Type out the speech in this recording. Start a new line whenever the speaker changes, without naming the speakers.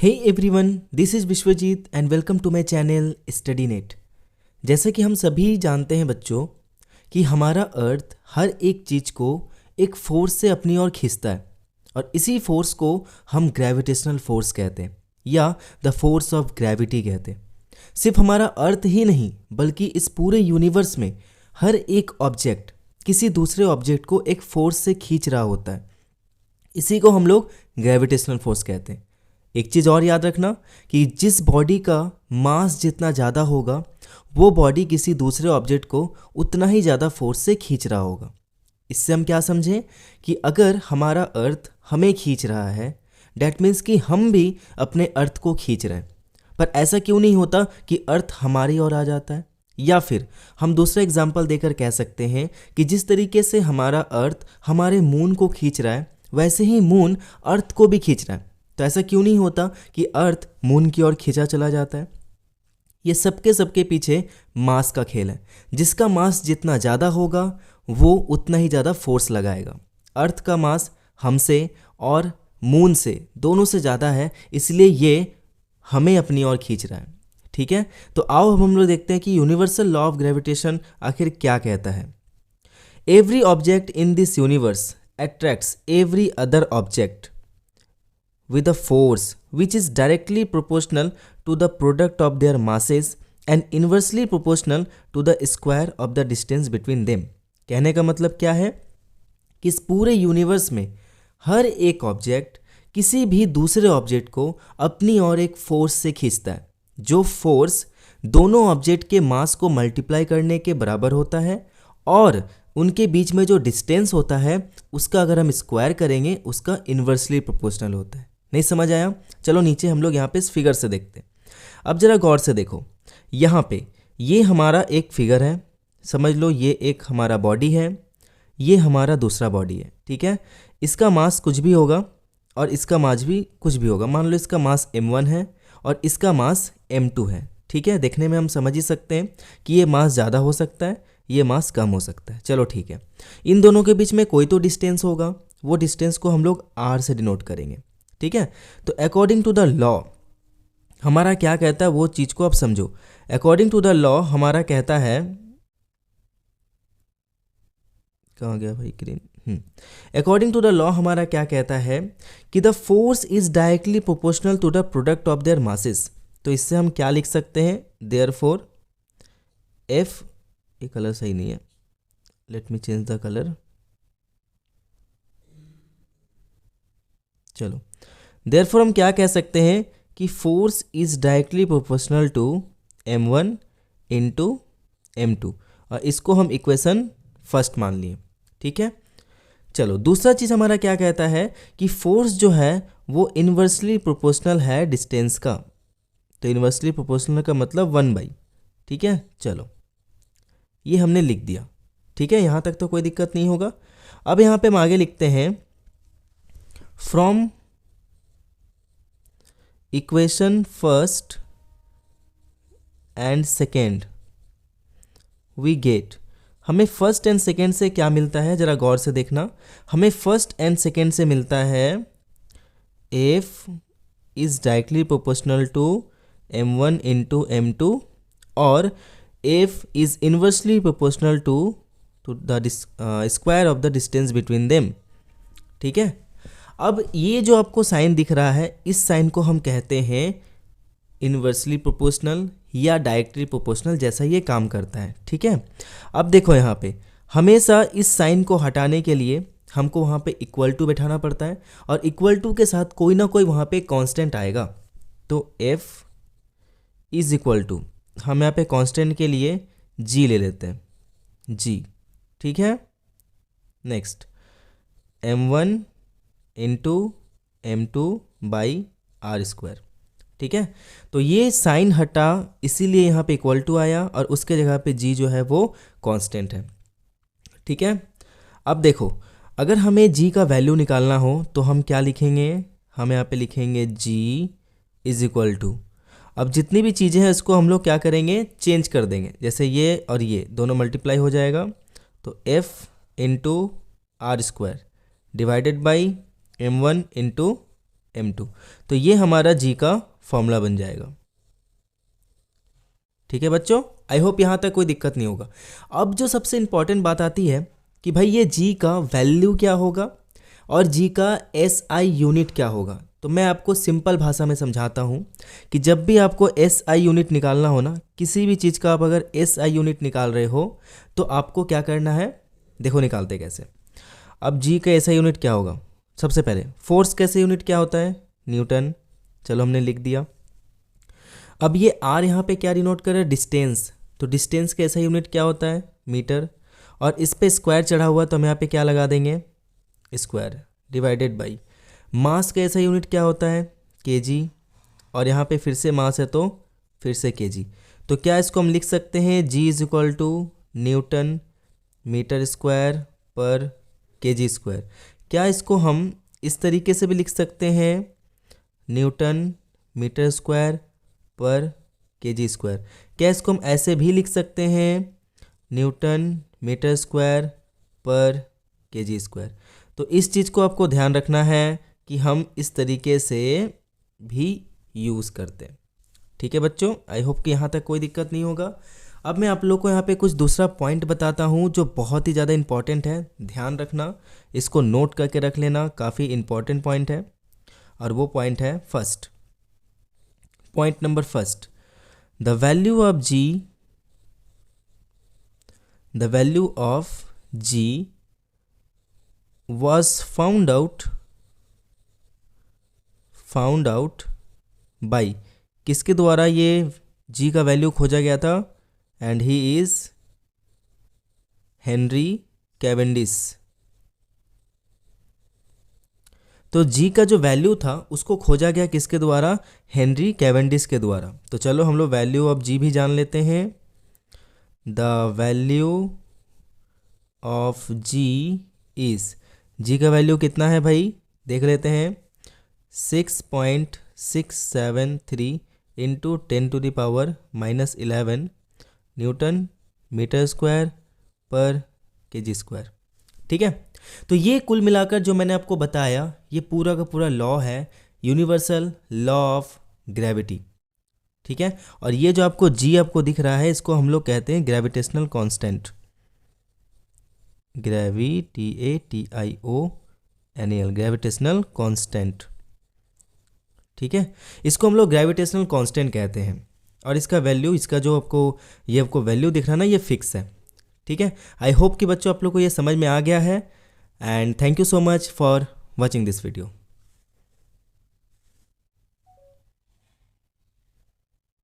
Hey everyone, this is Vishwajeet and welcome to my channel study net. जैसे कि हम सभी जानते हैं बच्चों कि हमारा अर्थ हर एक चीज़ को एक फोर्स से अपनी ओर खींचता है और इसी फोर्स को हम ग्रेविटेशनल फोर्स कहते हैं या द फोर्स ऑफ ग्रेविटी कहते हैं। सिर्फ हमारा अर्थ ही नहीं बल्कि इस पूरे यूनिवर्स में हर एक ऑब्जेक्ट किसी दूसरे ऑब्जेक्ट को एक फोर्स से खींच रहा होता है। इसी को हम लोग ग्रेविटेशनल फोर्स कहते हैं। एक चीज़ और याद रखना कि जिस बॉडी का मास जितना ज़्यादा होगा वो बॉडी किसी दूसरे ऑब्जेक्ट को उतना ही ज़्यादा फोर्स से खींच रहा होगा। इससे हम क्या समझें कि अगर हमारा अर्थ हमें खींच रहा है डैट मीन्स कि हम भी अपने अर्थ को खींच रहे हैं। पर ऐसा क्यों नहीं होता कि अर्थ हमारी ओर आ जाता है? या फिर हम दूसरा एग्जाम्पल देकर कह सकते हैं कि जिस तरीके से हमारा अर्थ हमारे मून को खींच रहा है वैसे ही मून अर्थ को भी खींच रहा है। तो ऐसा क्यों नहीं होता कि अर्थ मून की ओर खींचा चला जाता है? ये सबके पीछे मास का खेल है। जिसका मास जितना ज़्यादा होगा वो उतना ही ज़्यादा फोर्स लगाएगा। अर्थ का मास हमसे और मून से दोनों से ज़्यादा है, इसलिए ये हमें अपनी ओर खींच रहा है। ठीक है, तो आओ हम लोग देखते हैं कि यूनिवर्सल लॉ ऑफ ग्रेविटेशन आखिर क्या कहता है। Every object in this universe attracts every other object with a force which is directly proportional to the product of their masses and inversely proportional to the square of the distance between them। कहने का मतलब क्या है कि इस पूरे universe में हर एक ऑब्जेक्ट किसी भी दूसरे ऑब्जेक्ट को अपनी ओर एक फोर्स से खींचता है, जो फोर्स दोनों ऑब्जेक्ट के मास को मल्टीप्लाई करने के बराबर होता है और उनके बीच में जो डिस्टेंस होता है उसका अगर हम स्क्वायर करेंगे उसका इन्वर्सली प्रोपोर्शनल होता है। नहीं समझ आया? चलो नीचे हम लोग यहाँ पे इस फिगर से देखते हैं। अब ज़रा गौर से देखो, यहाँ पे ये हमारा एक फिगर है, समझ लो ये एक हमारा बॉडी है, ये हमारा दूसरा बॉडी है। ठीक है, इसका मास कुछ भी होगा और इसका मास भी कुछ भी होगा। मान लो इसका मास m1 है और इसका मास m2 है। ठीक है, देखने में हम समझ ही सकते हैं कि ये मास ज़्यादा हो सकता है, ये मास कम हो सकता है। चलो ठीक है, इन दोनों के बीच में कोई तो डिस्टेंस होगा, वो डिस्टेंस को हम लोग r से डिनोट करेंगे। ठीक है, तो अकॉर्डिंग टू द लॉ हमारा क्या कहता है वो चीज़ को आप समझो। अकॉर्डिंग टू द लॉ हमारा कहता है, कहाँ गया भाई green? According to the law हमारा क्या कहता है कि the force is directly proportional to the product of their masses. तो इससे हम क्या लिख सकते हैं? देयरफॉर एफ, ये कलर सही नहीं है, let me change the colour. चलो, देयरफॉर हम क्या कह सकते हैं कि force is directly proportional to m1 into m2 और इसको हम इक्वेशन फर्स्ट मान लिए। ठीक है, चलो दूसरा चीज़ हमारा क्या कहता है कि फोर्स जो है वो इन्वर्सली प्रोपोर्शनल है डिस्टेंस का। तो इन्वर्सली प्रोपोर्शनल का मतलब 1/। ठीक है, चलो ये हमने लिख दिया। ठीक है, यहाँ तक तो कोई दिक्कत नहीं होगा। अब यहाँ पे हम आगे लिखते हैं, from equation first and second we get. हमें फर्स्ट एंड सेकेंड से क्या मिलता है ज़रा गौर से देखना। हमें फर्स्ट एंड सेकेंड से मिलता है F is directly proportional to m1 into m2 और F is inversely proportional to the square of the distance between them. ठीक है, अब ये जो आपको साइन दिख रहा है इस साइन को हम कहते हैं इन्वर्सली प्रोपोर्शनल या डायरेक्टली प्रोपोर्शनल, जैसा ये काम करता है। ठीक है, अब देखो यहाँ पे हमेशा इस साइन को हटाने के लिए हमको वहाँ पे इक्वल टू बैठाना पड़ता है और इक्वल टू के साथ कोई ना कोई वहाँ पे कांस्टेंट आएगा। तो f इज इक्वल टू, हम यहाँ पे कांस्टेंट के लिए g ले लेते हैं, g। ठीक है, next m1 into m2 by r square. ठीक है, तो ये साइन हटा इसीलिए यहाँ पे इक्वल टू आया और उसके जगह पे g जो है वो कांस्टेंट है। ठीक है, अब देखो अगर हमें g का वैल्यू निकालना हो तो हम क्या लिखेंगे? हम यहाँ पे लिखेंगे g इज इक्वल टू, अब जितनी भी चीज़ें हैं इसको हम लोग क्या करेंगे? चेंज कर देंगे। जैसे ये और ये दोनों मल्टीप्लाई हो जाएगा तो f into r square divided by m1 into m2। तो ये हमारा g का फॉर्मूला बन जाएगा। ठीक है बच्चों, आई होप यहाँ तक कोई दिक्कत नहीं होगा। अब जो सबसे इम्पॉर्टेंट बात आती है कि भाई ये g का वैल्यू क्या होगा और g का SI यूनिट क्या होगा। तो मैं आपको सिंपल भाषा में समझाता हूँ कि जब भी आपको SI यूनिट निकालना हो ना, किसी भी चीज़ का आप अगर SI यूनिट निकाल रहे हो तो आपको क्या करना है, देखो निकालते कैसे। अब g का SI यूनिट क्या होगा, सबसे पहले फोर्स का SI यूनिट क्या होता है, न्यूटन। चलो हमने लिख दिया। अब ये r यहाँ पे क्या डिनोट कर रहा है, डिस्टेंस। तो डिस्टेंस का SI यूनिट क्या होता है, मीटर। और इस पे स्क्वायर चढ़ा हुआ तो हम यहाँ पे क्या लगा देंगे, स्क्वायर डिवाइडेड बाई। मास का SI यूनिट क्या होता है, kg। और यहाँ पे फिर से मास है तो फिर से kg। तो क्या इसको हम लिख सकते हैं, g is equal to newton metre square per kg square. क्या इसको हम इस तरीके से भी लिख सकते हैं, Newton metre square per kg square. क्या इसको हम ऐसे भी लिख सकते हैं, Newton metre square per kg square. तो इस चीज़ को आपको ध्यान रखना है कि हम इस तरीके से भी यूज़ करते हैं। ठीक है बच्चों, आई होप कि यहाँ तक कोई दिक्कत नहीं होगा। अब मैं आप लोग को यहाँ पे कुछ दूसरा पॉइंट बताता हूँ जो बहुत ही ज़्यादा इम्पॉर्टेंट है, ध्यान रखना, इसको नोट करके रख लेना, काफ़ी इम्पॉर्टेंट पॉइंट है। और वो पॉइंट है first, point number first, the value of g was found out by, किसके द्वारा ये g का वैल्यू खोजा गया था, and he is Henry Cavendish. तो g का जो वैल्यू था उसको खोजा गया किसके द्वारा, हेनरी कैवेंडिश के द्वारा। तो चलो हम लोग वैल्यू ऑफ g भी जान लेते हैं। The value of g is, g का वैल्यू कितना है भाई, देख लेते हैं, 6.673 into 10⁻⁻11 Newton metre square per kg square. ठीक है, तो ये कुल मिलाकर जो मैंने आपको बताया ये पूरा का पूरा लॉ है, यूनिवर्सल लॉ ऑफ ग्रेविटी। ठीक है, और ये जो आपको g आपको दिख रहा है इसको हम लोग कहते हैं ग्रेविटेशनल कांस्टेंट, ग्रेविटेशनल कांस्टेंट। ठीक है, इसको हम लोग ग्रेविटेशनल कांस्टेंट कहते हैं। और इसका वैल्यू, इसका जो आपको वैल्यू दिख रहा है ना, ये फिक्स है। ठीक है, आई होप कि बच्चों आप लोग को ये समझ में आ गया है। And thank you so much for watching this video.